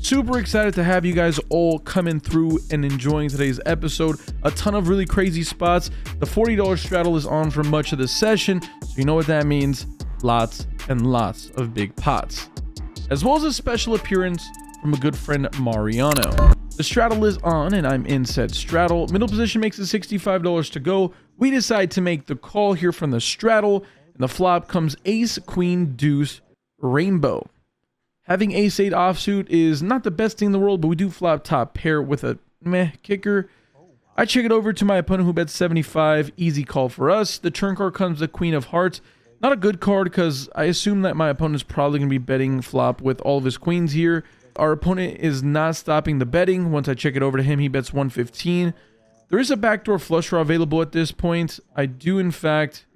Super excited to have you guys all coming through and enjoying today's episode. A ton of really crazy spots. The $40 straddle is on for much of the session, so you know what that means. Lots and lots of big pots, as well as a special appearance from a good friend Mariano. The straddle is on and I'm in said straddle. Middle position makes it $65 to go. We decide to make the call here from the straddle, and the flop comes ace, queen, deuce, rainbow. Having ace 8 offsuit is not the best thing in the world, but we do flop top pair with a meh kicker. I check it over to my opponent who bets 75. Easy call for us. The turn card comes the queen of hearts. Not a good card because I assume that my opponent is probably going to be betting flop with all of his queens here. Our opponent is not stopping the betting. Once I check it over to him, he bets 115. There is a backdoor flush draw available at this point. I do, in fact,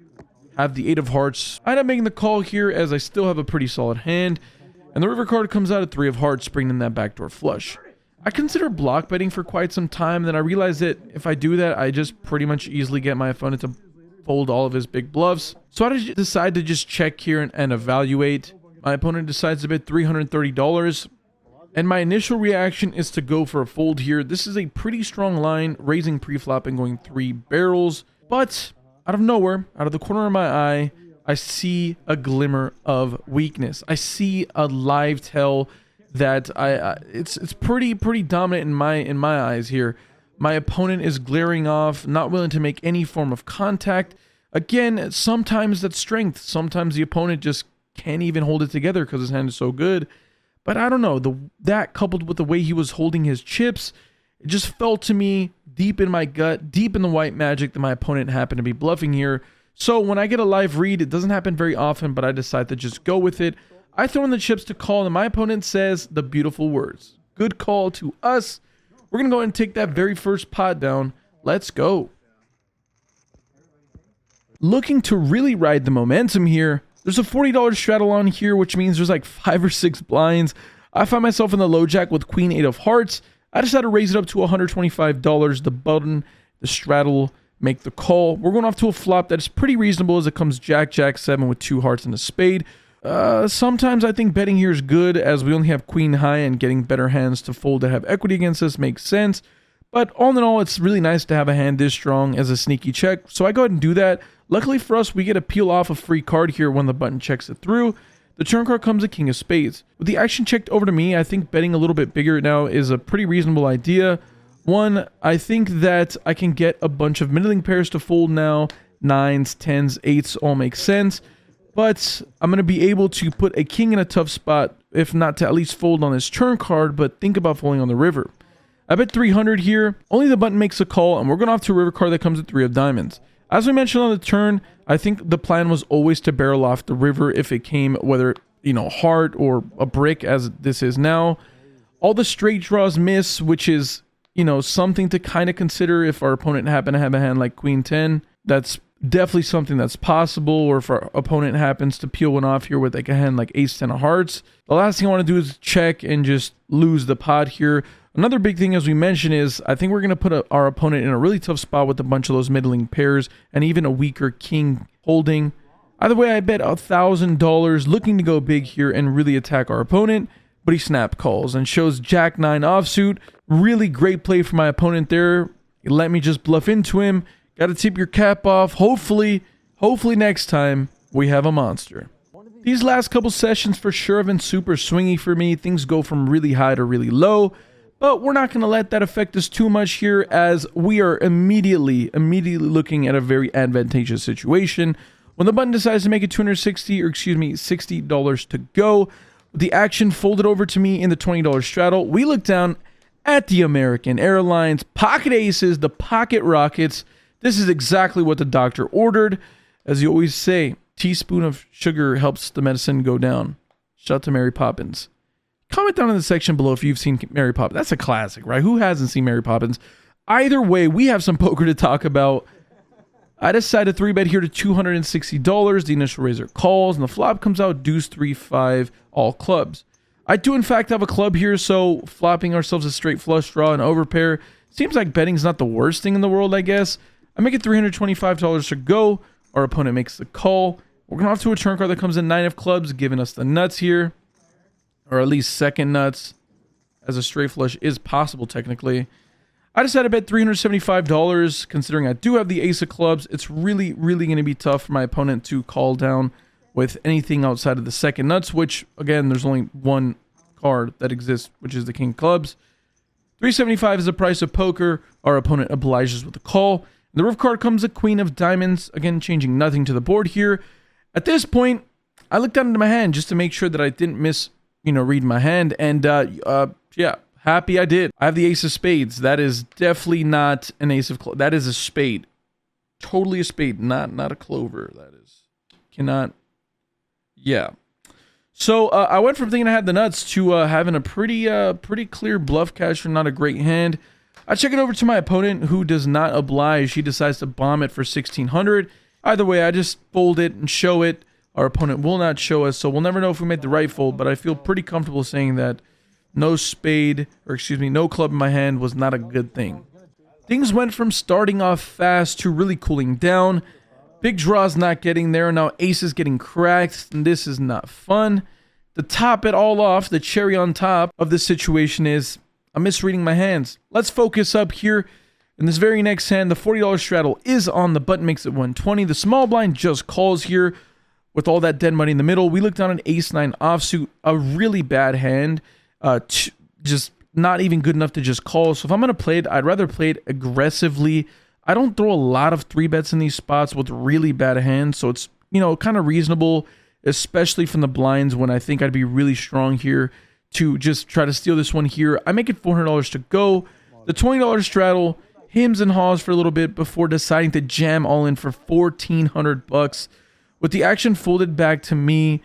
have the 8 of hearts. I end up making the call here as I still have a pretty solid hand. And the river card comes out at 3 of hearts, bringing in that backdoor flush. I consider block betting for quite some time. Then I realize that if I do that, I just pretty much easily get my opponent to fold all of his big bluffs. So I decide to just check here and evaluate. My opponent decides to bet $330. And my initial reaction is to go for a fold here. This is a pretty strong line, raising pre-flop and going 3 barrels. But out of nowhere, out of the corner of my eye, I see a glimmer of weakness. I see a live tell that it's pretty dominant in my eyes here. My opponent is glaring off, not willing to make any form of contact. Again, sometimes that's strength. Sometimes the opponent just can't even hold it together because his hand is so good. But I don't know, that coupled with the way he was holding his chips, it just felt to me deep in my gut, deep in the white magic, that my opponent happened to be bluffing here. So when I get a live read, it doesn't happen very often, but I decide to just go with it. I throw in the chips to call, and my opponent says the beautiful words. Good call to us. We're going to go ahead and take that very first pot down. Let's go. Looking to really ride the momentum here. There's a $40 straddle on here, which means there's like 5 or 6 blinds. I find myself in the low jack with queen 8 of hearts. I decided to raise it up to $125. The button, the straddle, make the call. We're going off to a flop that is pretty reasonable as it comes jack, jack 7 with 2 hearts and a spade. Sometimes I think betting here is good as we only have queen high, and getting better hands to fold that have equity against us makes sense. But all in all, it's really nice to have a hand this strong as a sneaky check. So I go ahead and do that. Luckily for us, we get a peel off a free card here when the button checks it through. The turn card comes a king of spades. With the action checked over to me, I think betting a little bit bigger now is a pretty reasonable idea. One, I think that I can get a bunch of middling pairs to fold now. 9s, 10s, 8s all make sense. But I'm going to be able to put a king in a tough spot, if not to at least fold on his turn card, but think about folding on the river. I bet 300 here. Only the button makes a call, and we're going off to a river card that comes at 3 of diamonds. As we mentioned on the turn, I think the plan was always to barrel off the river if it came, whether, heart or a brick as this is now. All the straight draws miss, which is, something to kind of consider if our opponent happened to have a hand like queen 10. That's definitely something that's possible, or if our opponent happens to peel one off here with like a hand like ace 10 of hearts. The last thing I want to do is check and just lose the pot here. Another big thing, as we mentioned, is I think we're going to put our opponent in a really tough spot with a bunch of those middling pairs and even a weaker king holding. Either way, I bet $1,000 looking to go big here and really attack our opponent, but he snap calls and shows jack 9 offsuit. Really great play for my opponent there. Let me just bluff into him. Got to tip your cap off. Hopefully next time we have a monster. These last couple sessions for sure have been super swingy for me. Things go from really high to really low. But we're not going to let that affect us too much here, as we are immediately looking at a very advantageous situation. When the button decides to make it $60 to go, with the action folded over to me in the $20 straddle, we look down at the American Airlines pocket aces, the pocket rockets. This is exactly what the doctor ordered. As you always say, teaspoon of sugar helps the medicine go down. Shout out to Mary Poppins. Comment down in the section below if you've seen Mary Poppins. That's a classic, right? Who hasn't seen Mary Poppins? Either way, we have some poker to talk about. I decided to 3-bet here to $260. The initial raiser calls, and the flop comes out deuce 3-5, all clubs. I do, in fact, have a club here, so flopping ourselves a straight flush draw and overpair seems like betting's not the worst thing in the world, I guess. I make it $325 to go. Our opponent makes the call. We're going off to a turn card that comes in 9 of clubs, giving us the nuts here. Or at least second nuts. as a straight flush is possible technically. I decided to bet $375, considering I do have the ace of clubs. It's really, really going to be tough for my opponent to call down with anything outside of the second nuts, which, again, there's only one card that exists, which is the king of clubs. $375 is the price of poker. Our opponent obliges with a call. In the river card comes a queen of diamonds, again, changing nothing to the board here. At this point, I looked down into my hand just to make sure that I didn't miss, read my hand, and, yeah. Happy I did. I have the ace of spades. That is definitely not an ace of clubs. That is a spade. Totally a spade, not a clover. That is. Cannot. Yeah. So I went from thinking I had the nuts to having a pretty clear bluff catcher, not a great hand. I check it over to my opponent, who does not oblige. He decides to bomb it for 1,600. Either way, I just fold it and show it. Our opponent will not show us, so we'll never know if we made the right fold, but I feel pretty comfortable saying that no spade, or excuse me, no club in my hand was not a good thing. Things went from starting off fast to really cooling down. Big draws not getting there, now aces getting cracked, and this is not fun. To top it all off, the cherry on top of this situation is I'm misreading my hands. Let's focus up here. In this very next hand, the $40 straddle is on, the button makes it 120. The small blind just calls here with all that dead money in the middle. We look down an ace-9 offsuit, a really bad hand. Just not even good enough to just call. So if I'm going to play it, I'd rather play it aggressively. I don't throw a lot of 3-bets in these spots with really bad hands. So it's, kind of reasonable, especially from the blinds when I think I'd be really strong here to just try to steal this one here. I make it $400 to go. The $20 straddle hems and haws for a little bit before deciding to jam all in for $1,400. With the action folded back to me,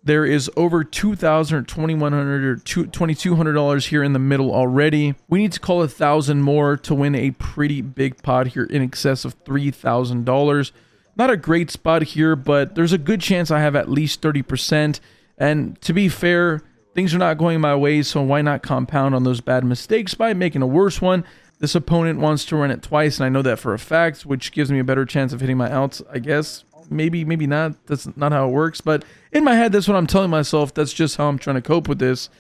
there is over $2,000 or $2,100 or $2,200 here in the middle already. We need to call 1,000 more to win a pretty big pot here in excess of $3,000. Not a great spot here, but there's a good chance I have at least 30%. And to be fair, things are not going my way, so why not compound on those bad mistakes by making a worse one? This opponent wants to run it twice, and I know that for a fact, which gives me a better chance of hitting my outs, I guess. Maybe not. That's not how it works. But in my head, that's what I'm telling myself. That's just how I'm trying to cope with this.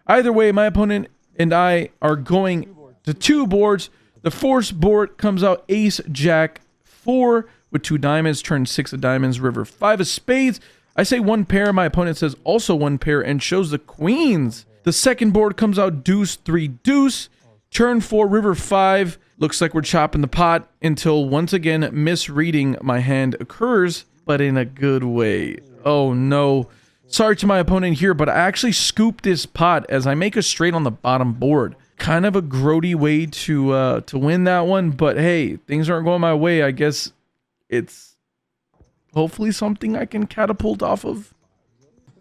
Either way, my opponent and I are going to 2 boards. The first board comes out ace, jack, 4 with 2 diamonds, turn 6 of diamonds, river 5 of spades. I say 1 pair. My opponent says also 1 pair and shows the queens. The second board comes out deuce, 3, deuce, turn 4, river 5. Looks like we're chopping the pot until once again misreading my hand occurs, but in a good way. Oh no. Sorry to my opponent here, but I actually scooped this pot as I make a straight on the bottom board. Kind of a grody way to win that one, but hey, things aren't going my way. I guess it's hopefully something I can catapult off of.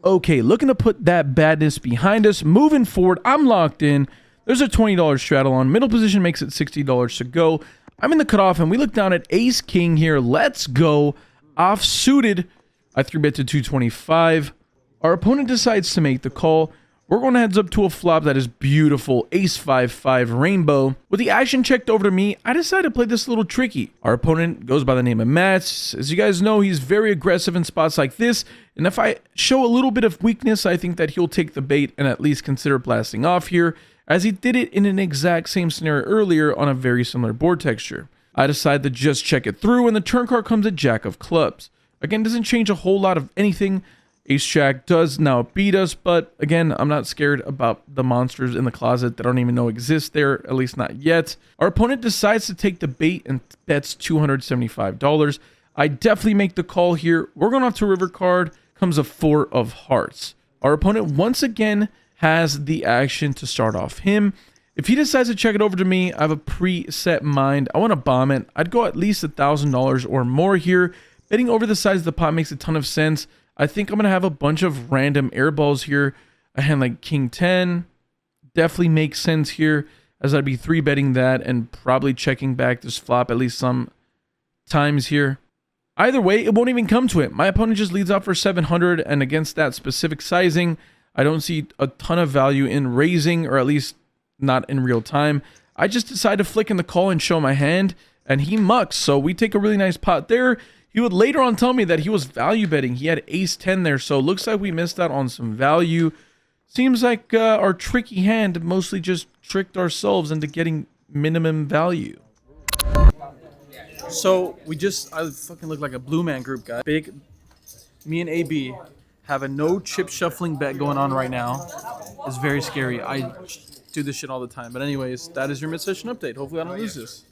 Okay, looking to put that badness behind us. Moving forward, I'm locked in. There's a $20 straddle on. Middle position makes it $60 to go. I'm in the cutoff, and we look down at ace-king here. Let's go. Off-suited. I 3-bet to 225. Our opponent decides to make the call. We're going heads up to a flop that is beautiful. Ace-5-5 rainbow. With the action checked over to me, I decided to play this a little tricky. Our opponent goes by the name of Matt. As you guys know, he's very aggressive in spots like this. And if I show a little bit of weakness, I think that he'll take the bait and at least consider blasting off here, as he did it in an exact same scenario earlier on a very similar board texture. I decide to just check it through, and the turn card comes a jack of clubs. Again, doesn't change a whole lot of anything. Ace-jack does now beat us, but again, I'm not scared about the monsters in the closet that I don't even know exist there, at least not yet. Our opponent decides to take the bait and bets $275. I definitely make the call here. We're going off to river card, comes a 4 of hearts. Our opponent once again has the action to start off him. If he decides to check it over to me, I have a preset mind. I want to bomb it. I'd go at least $1,000 or more here. Betting over the size of the pot makes a ton of sense. I think I'm going to have a bunch of random air balls here. A hand like king 10 definitely makes sense here, as I'd be 3-betting that and probably checking back this flop at least some times here. Either way, it won't even come to it. My opponent just leads off for 700, and against that specific sizing, I don't see a ton of value in raising, or at least not in real time. I just decide to flick in the call and show my hand, and he mucks. So we take a really nice pot there. He would later on tell me that he was value betting. He had ace 10 there, so it looks like we missed out on some value. Seems like our tricky hand mostly just tricked ourselves into getting minimum value. So I fucking look like a blue man group guy. Me and AB have a no chip shuffling bet going on right now. It's very scary. I do this shit all the time. But anyways, that is your mid-session update. Hopefully I don't lose this.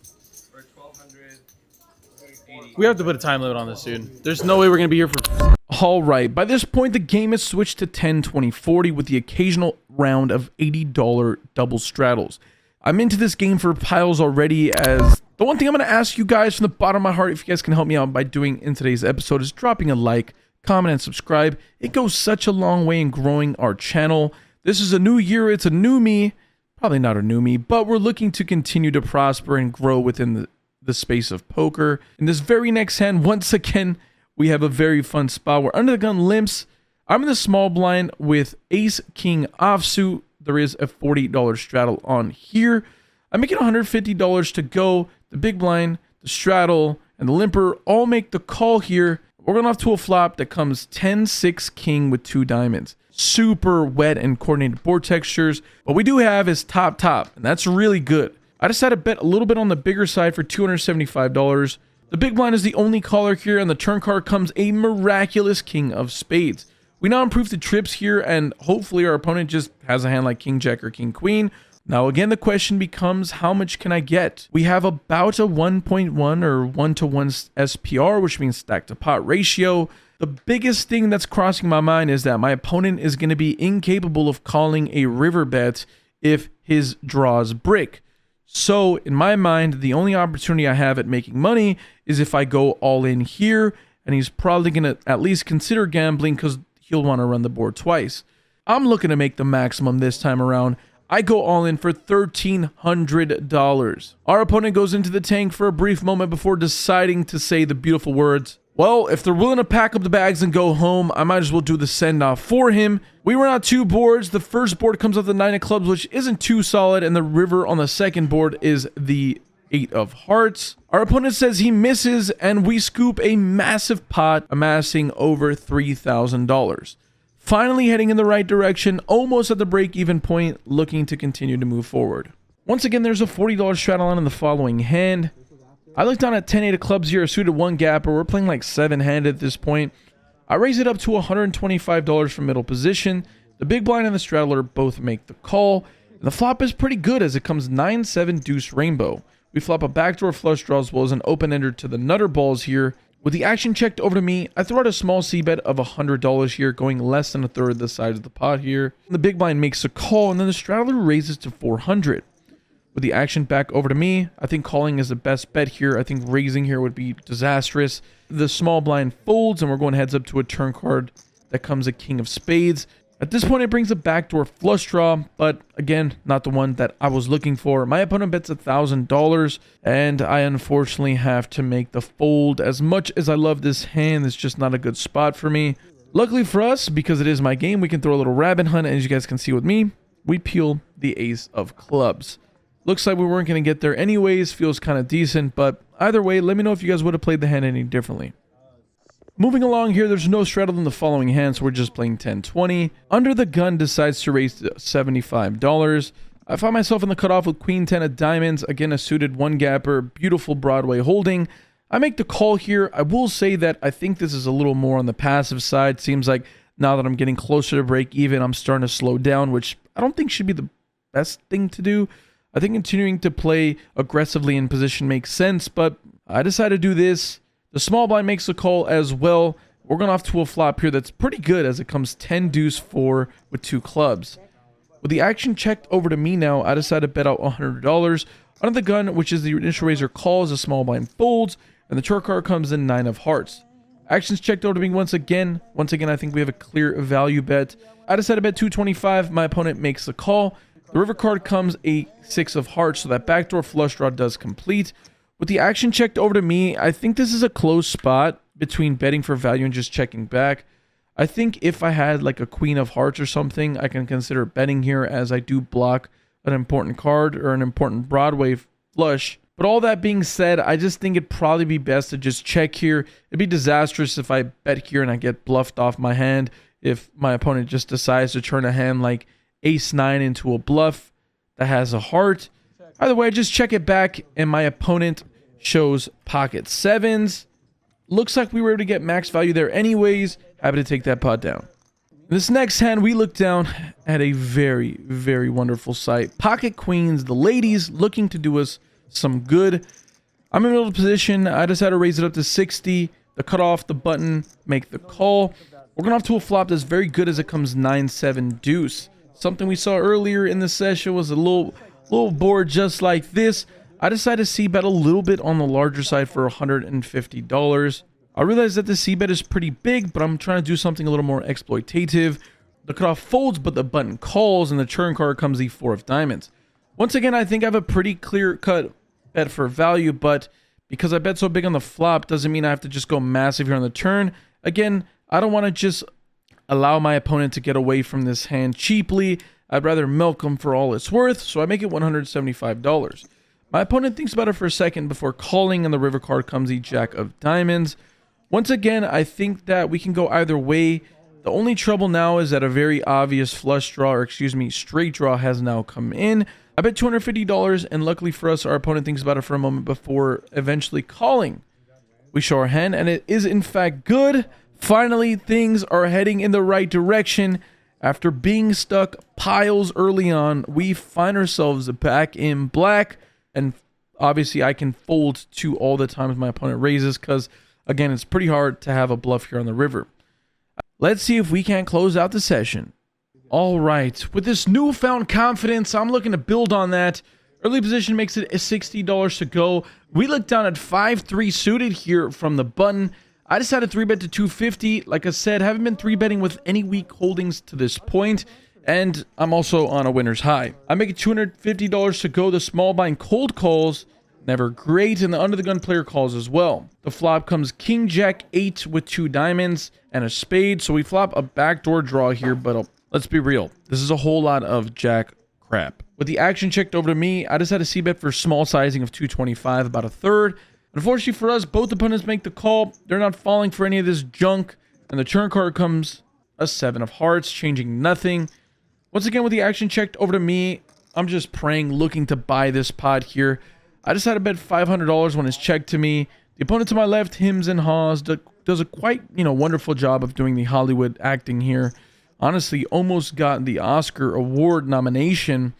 We have to put a time limit on this, dude. There's no way we're going to be here for... Alright, by this point, the game has switched to 10, 20, 40 with the occasional round of $80 double straddles. I'm into this game for piles already, as the one thing I'm going to ask you guys from the bottom of my heart, if you guys can help me out by doing in today's episode, is dropping a like, comment, and subscribe. It goes such a long way in growing our channel. This is a new year, it's a new me. Probably not a new me, but we're looking to continue to prosper and grow within the space of poker. In this very next hand, once again, we have a very fun spot. We're under the gun limps. I'm in the small blind with ace king offsuit. There is a $40 straddle on here. I'm making $150 to go. The big blind, the straddle, and the limper all make the call here. We're going off to a flop that comes 10-6 king with 2 diamonds. Super wet and coordinated board textures. What we do have is top, and that's really good. I decided to bet a little bit on the bigger side for $275. The big blind is the only caller here, and the turn card comes a miraculous king of spades. We now improve the trips here, and hopefully our opponent just has a hand like king jack or king queen. Now again, the question becomes, how much can I get? We have about a 1.1 or 1-to-1 SPR, which means stack to pot ratio. The biggest thing that's crossing my mind is that my opponent is going to be incapable of calling a river bet if his draws brick. So in my mind, the only opportunity I have at making money is if I go all in here, and he's probably going to at least consider gambling because he'll want to run the board twice. I'm looking to make the maximum this time around. I go all in for $1,300. Our opponent goes into the tank for a brief moment before deciding to say the beautiful words, well, if they're willing to pack up the bags and go home, I might as well do the send-off for him. We run out 2 boards. The first board comes up the 9 of clubs, which isn't too solid, and the river on the second board is the 8 of hearts. Our opponent says he misses, and we scoop a massive pot, amassing over $3,000. Finally heading in the right direction, almost at the break-even point, looking to continue to move forward. Once again, there's a $40 straddle on in the following hand. I looked down at 10-8 of clubs here, suited 1 gapper. We're playing like 7-handed at this point. I raise it up to $125 from middle position. The big blind and the straddler both make the call. And the flop is pretty good as it comes 9-7 deuce rainbow. We flop a backdoor flush draw as well as an open-ender to the nutter balls here. With the action checked over to me, I throw out a small c-bet of $100 here, going less than a third of the size of the pot here. The big blind makes a call, and then the straddler raises to $400. With the action back over to me, I think calling is the best bet here. I think raising here would be disastrous. The small blind folds, and we're going heads up to a turn card that comes a king of spades. At this point, it brings a backdoor flush draw, but again, not the one that I was looking for. My opponent bets $1,000, and I unfortunately have to make the fold. As much as I love this hand, it's just not a good spot for me. Luckily for us, because it is my game, we can throw a little rabbit hunt, and as you guys can see with me, we peel the ace of clubs. Looks like we weren't going to get there anyways. Feels kind of decent, but either way, let me know if you guys would have played the hand any differently. Moving along here, there's no straddle in the following hand, so we're just playing 10-20. Under the gun decides to raise to $75. I find myself in the cutoff with queen 10 of diamonds. Again, a suited 1-gapper, beautiful Broadway holding. I make the call here. I will say that I think this is a little more on the passive side. Seems like now that I'm getting closer to break even, I'm starting to slow down, which I don't think should be the best thing to do. I think continuing to play aggressively in position makes sense, but I decided to do this. The small blind makes a call as well. We're going off to a flop here that's pretty good as it comes 10 deuce 4 with 2 clubs. With the action checked over to me now, I decided to bet out $100. Under the gun, which is the initial raiser calls, the small blind folds, and the turn card comes in 9 of hearts. Actions checked over to me once again. I think we have a clear value bet. I decided to bet $225. My opponent makes the call. The river card comes a 6 of hearts, so that backdoor flush draw does complete. With the action checked over to me, I think this is a close spot between betting for value and just checking back. I think if I had like a queen of hearts or something, I can consider betting here as I do block an important card or an important Broadway flush. But all that being said, I just think it'd probably be best to just check here. It'd be disastrous if I bet here and I get bluffed off my hand. if my opponent just decides to turn a hand like ace-9 into a bluff that has a heart. Either way, I just check it back, and my opponent shows pocket sevens. Looks like we were able to get max value there anyways. Happy to take that pot down. In this next hand, we look down at a very, very wonderful sight. Pocket queens, the ladies looking to do us some good. I'm in middle position. I decided to raise it up to 60. The cutoff, the button, make the call. We're going off to a flop that's very good as it comes 9-7 deuce. Something we saw earlier in the session was a little board just like this. I decided to c-bet a little bit on the larger side for $150. I realize that the c-bet is pretty big, but I'm trying to do something a little more exploitative. The cutoff folds, but the button calls, and the turn card comes the 4 of diamonds. Once again, I think I have a pretty clear-cut bet for value, but because I bet so big on the flop doesn't mean I have to just go massive here on the turn. Again, I don't want to just allow my opponent to get away from this hand cheaply. I'd rather milk him for all it's worth, so I make it $175. My opponent thinks about it for a second before calling, and the river card comes the jack of diamonds. Once again, I think that we can go either way. The only trouble now is that a very obvious flush draw, or excuse me, straight draw has now come in. I bet $250, and luckily for us, our opponent thinks about it for a moment before eventually calling. We show our hand, and it is in fact good. Finally, things are heading in the right direction. After being stuck piles early on, we find ourselves back in black, and obviously I can fold to all the times my opponent raises because, again, it's pretty hard to have a bluff here on the river. Let's see if we can't close out the session. All right, with this newfound confidence, I'm looking to build on that. Early position makes it $60 to go. We look down at 5-3 suited here from the button. I decided 3-bet to 250. Like I said, haven't been 3-betting with any weak holdings to this point, and I'm also on a winner's high. I make it $250 to go. The small blind cold calls, never great, and the under the gun player calls as well. The flop comes king jack 8 with 2 diamonds and a spade, so we flop a backdoor draw here, but let's be real. This is a whole lot of jack crap. With the action checked over to me, I decided to c-bet for small sizing of 225, about a third. Unfortunately for us, both opponents make the call. They're not falling for any of this junk, and the turn card comes a 7 of hearts, changing nothing. Once again, with the action checked over to me, I'm just praying, looking to buy this pot here. I decided to bet $500 when it's checked to me. The opponent to my left, hims and haws, does a quite, wonderful job of doing the Hollywood acting here. Honestly, almost got the Oscar award nomination.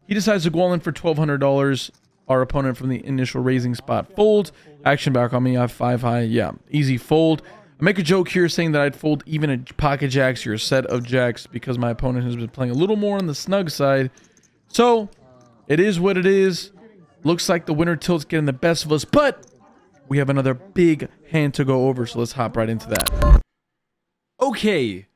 He decides to go all in for $1,200. Our opponent from the initial raising spot folds. Action back on me. I have 5 high. Yeah, easy fold. I make a joke here saying that I'd fold even a pocket jacks or a set of jacks because my opponent has been playing a little more on the snug side. So, it is what it is. Looks like the winner tilt's getting the best of us, but we have another big hand to go over, so let's hop right into that. Okay.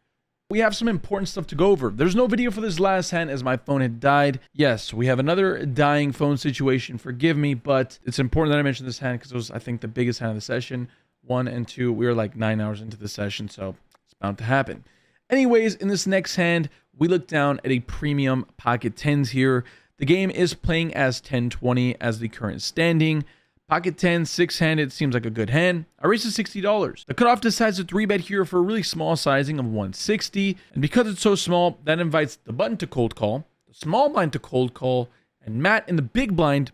We have some important stuff to go over. There's no video for this last hand as my phone had died. Yes, we have another dying phone situation. Forgive me, but it's important that I mention this hand because it was, I think, the biggest hand of the session. 1 and 2, we were like 9 hours into the session, so it's bound to happen. Anyways, in this next hand, we look down at a premium pocket 10s here. The game is playing as 10-20 as the current standing. Pocket 10, 6-handed seems like a good hand. I raise to $60. The cutoff decides to 3-bet here for a really small sizing of 160. And because it's so small, that invites the button to cold call, the small blind to cold call, and Matt in the big blind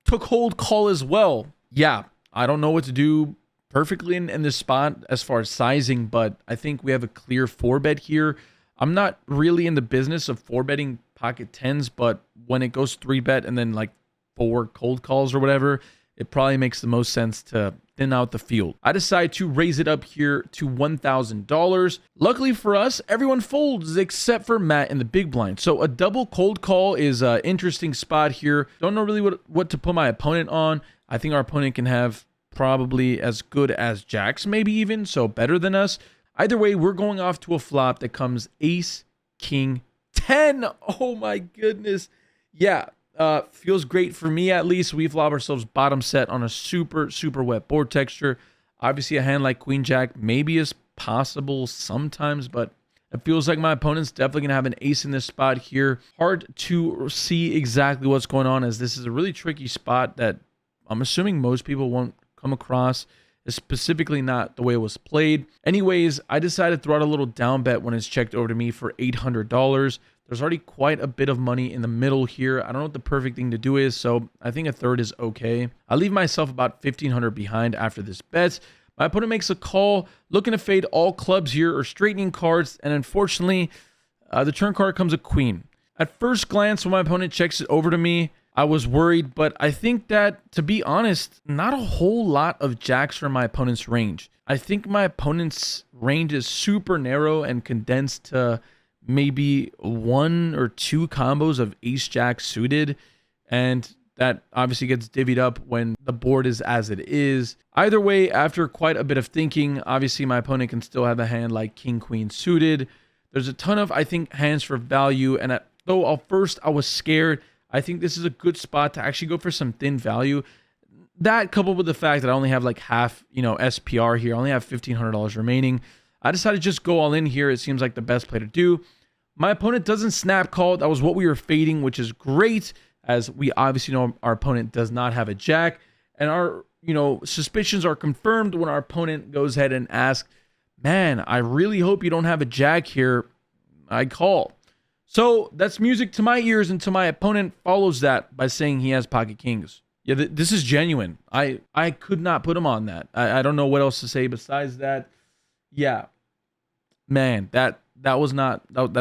to cold call as well. Yeah, I don't know what to do perfectly in this spot as far as sizing, but I think we have a clear 4-bet here. I'm not really in the business of 4-betting pocket 10s, but when it goes 3-bet and then like 4 cold calls or whatever, it probably makes the most sense to thin out the field. I decide to raise it up here to $1,000. Luckily for us, everyone folds except for Matt in the big blind. So a double cold call is an interesting spot here. Don't know really what to put my opponent on. I think our opponent can have probably as good as jacks, maybe even, so better than us. Either way, we're going off to a flop that comes ace, king, 10. Oh my goodness. Yeah. Feels great for me at least. We flop ourselves bottom set on a super wet board texture. Obviously a hand like queen jack maybe is possible sometimes, but it feels like my opponent's definitely gonna have an ace in this spot here. Hard to see exactly what's going on as this is a really tricky spot that I'm assuming most people won't come across. specifically not the way it was played. Anyways, I decided to throw out a little down bet when it's checked over to me for $800. There's already quite a bit of money in the middle here. I don't know what the perfect thing to do is, so I think a third is okay. I leave myself about 1,500 behind after this bet. My opponent makes a call, looking to fade all clubs here or straightening cards, and unfortunately, the turn card comes a queen. At first glance, when my opponent checks it over to me, I was worried, but I think that, to be honest, not a whole lot of jacks are in my opponent's range. I think my opponent's range is super narrow and condensed to maybe 1 or 2 combos of ace jack suited, and that obviously gets divvied up when the board is as it is. Either way, after quite a bit of thinking, obviously my opponent can still have a hand like king queen suited. There's a ton of, I think, hands for value, and though at first I was scared, I think this is a good spot to actually go for some thin value. That, coupled with the fact that I only have like half, SPR here, I only have $1,500 remaining, I decided to just go all in here. It seems like the best play to do. My opponent doesn't snap call. That was what we were fading, which is great, as we obviously know our opponent does not have a jack. And our, suspicions are confirmed when our opponent goes ahead and asks, man, I really hope you don't have a jack here. I call. So that's music to my ears until my opponent follows that by saying he has pocket kings. Yeah, this is genuine. I could not put him on that. I don't know what else to say besides that. Yeah, man, that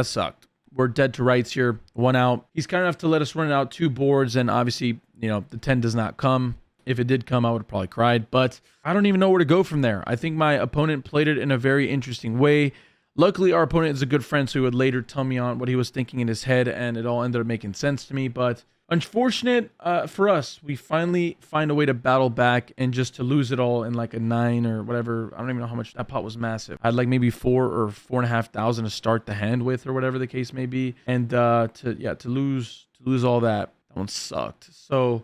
sucked. We're dead to rights here. 1 out. He's kind enough to let us run it out 2 boards, and obviously, the 10 does not come. If it did come, I would have probably cried, but I don't even know where to go from there. I think my opponent played it in a very interesting way. Luckily, our opponent is a good friend, so he would later tell me on what he was thinking in his head, and it all ended up making sense to me. But unfortunate for us, we finally find a way to battle back, and just to lose it all in like a 9 or whatever. I don't even know how much that pot was massive. I had like maybe 4 or 4,500 to start the hand with, or whatever the case may be, and to lose all that one sucked. So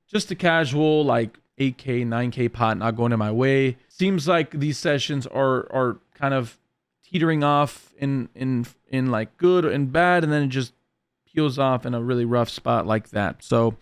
just a casual like 8K, 9K pot not going in my way. Seems like these sessions are kind of teetering off in like good and bad, and then it just peels off in a really rough spot like that. So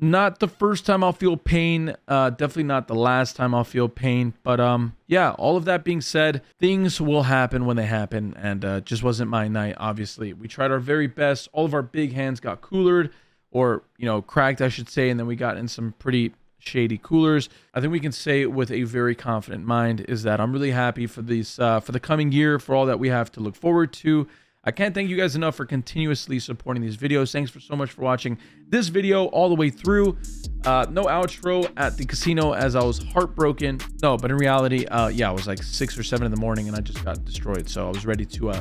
not the first time I'll feel pain, definitely not the last time I'll feel pain, but yeah, all of that being said, things will happen when they happen, and just wasn't my night. Obviously, we tried our very best. All of our big hands got coolered, or cracked, I should say, and then we got in some pretty shady coolers. I think we can say with a very confident mind is that I'm really happy for these for the coming year, for all that we have to look forward to. I can't thank you guys enough for continuously supporting these videos. Thanks so much for watching this video all the way through. No outro at the casino, as I was heartbroken. No, but in reality, yeah, it was like 6 or 7 in the morning and I just got destroyed. So I was ready to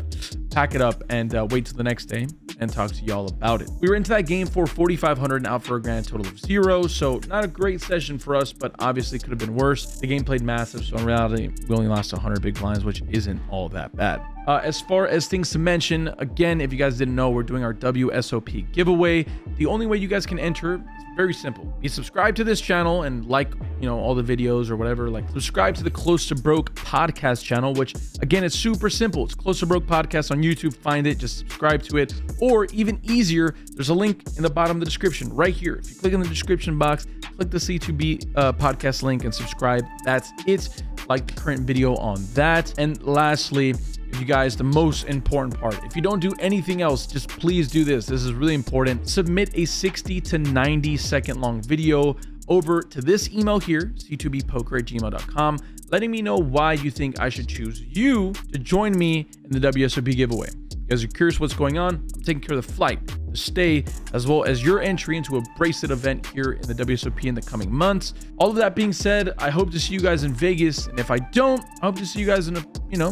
pack it up and wait till the next day and talk to y'all about it. We were into that game for 4,500 and out for a grand total of 0. So not a great session for us, but obviously could have been worse. The game played massive. So in reality, we only lost 100 big blinds, which isn't all that bad. As far as things to mention, again, if you guys didn't know, we're doing our WSOP giveaway. The only way you guys can enter is very simple. Be subscribed to this channel and like, all the videos or whatever. Like, subscribe to the Close to Broke podcast channel, which again, it's super simple. It's Close to Broke podcast on YouTube. Find it, just subscribe to it. Or even easier, there's a link in the bottom of the description right here. If you click in the description box, click the C2B podcast link and subscribe. That's it. Like the current video on that. And lastly, if you guys, the most important part, if you don't do anything else, just please do this. This is really important. Submit a 60 to 90 second long video over to this email here, c2bpoker@gmail.com, letting me know why you think I should choose you to join me in the WSOP giveaway. You guys are curious what's going on? I'm taking care of the flight, the stay, as well as your entry into a bracelet event here in the WSOP in the coming months. All of that being said, I hope to see you guys in Vegas, and if I don't, I hope to see you guys in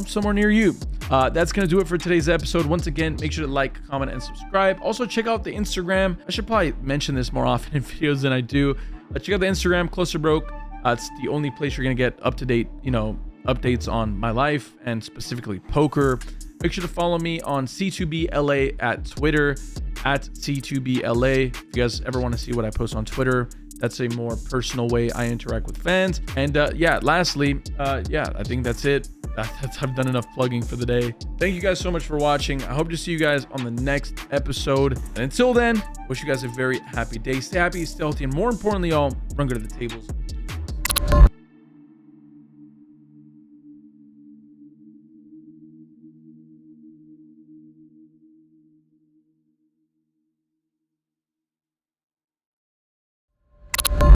somewhere near you. That's gonna do it for today's episode. Once again, make sure to like, comment, and subscribe. Also, check out the Instagram. I should probably mention this more often in videos than I do. Check out the Instagram, Close to Broke. It's the only place you're gonna get up-to-date, updates on my life and specifically poker. Make sure to follow me on C2BLA at Twitter, at C2BLA. If you guys ever want to see what I post on Twitter, that's a more personal way I interact with fans. And yeah, lastly, yeah, I think that's it. I've done enough plugging for the day. Thank you guys so much for watching. I hope to see you guys on the next episode. And until then, wish you guys a very happy day. Stay happy, stay healthy, and more importantly, y'all, run good at the tables.